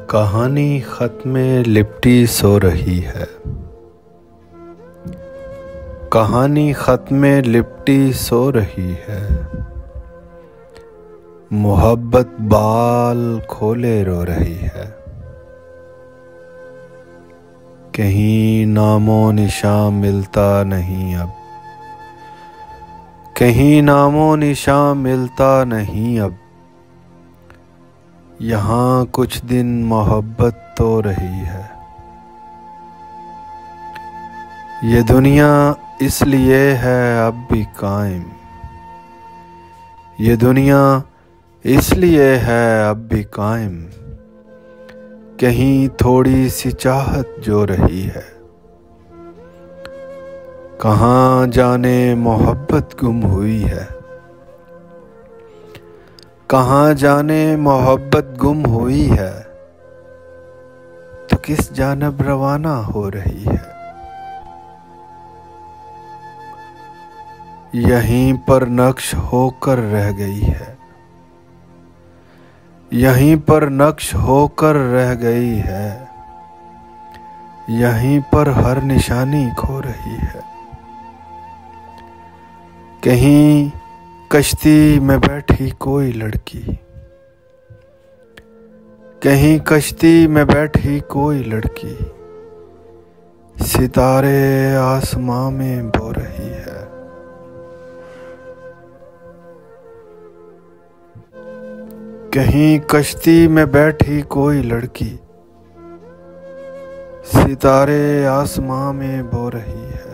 कहानी खत में लिपटी सो रही है। कहानी खत में लिपटी सो रही है। मोहब्बत बाल खोले रो रही है। कहीं नामो निशान मिलता नहीं अब। कहीं नामो निशान मिलता नहीं अब। यहाँ कुछ दिन मोहब्बत तो रही है। ये दुनिया इसलिए है अब भी कायम। ये दुनिया इसलिए है अब भी कायम। कहीं थोड़ी सी चाहत जो रही है। कहाँ जाने मोहब्बत गुम हुई है। कहाँ जाने मोहब्बत गुम हुई है। तो किस जानब रवाना हो रही है। यहीं पर नक्श होकर रह गई है। यहीं पर नक्श होकर रह गई है। यहीं पर हर निशानी खो रही है। कहीं कश्ती में बैठी कोई लड़की। कहीं कश्ती में बैठी कोई लड़की। सितारे आसमां में बो रही है। कहीं कश्ती में बैठी कोई लड़की। सितारे आसमां में बो रही है।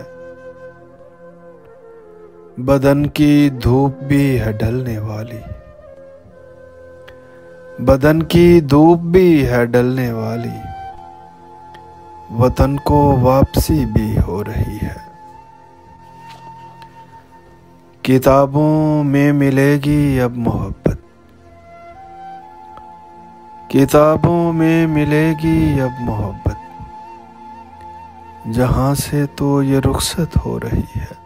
बदन की धूप भी है ढलने वाली। बदन की धूप भी है ढलने वाली। वतन को वापसी भी हो रही है। किताबों में मिलेगी अब मोहब्बत। किताबों में मिलेगी अब मोहब्बत। जहां से तो ये रुखसत हो रही है।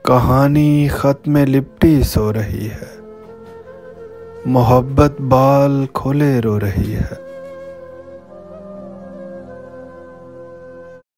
कहानी खत में लिपटी सो रही है। मोहब्बत बाल खोले रो रही है।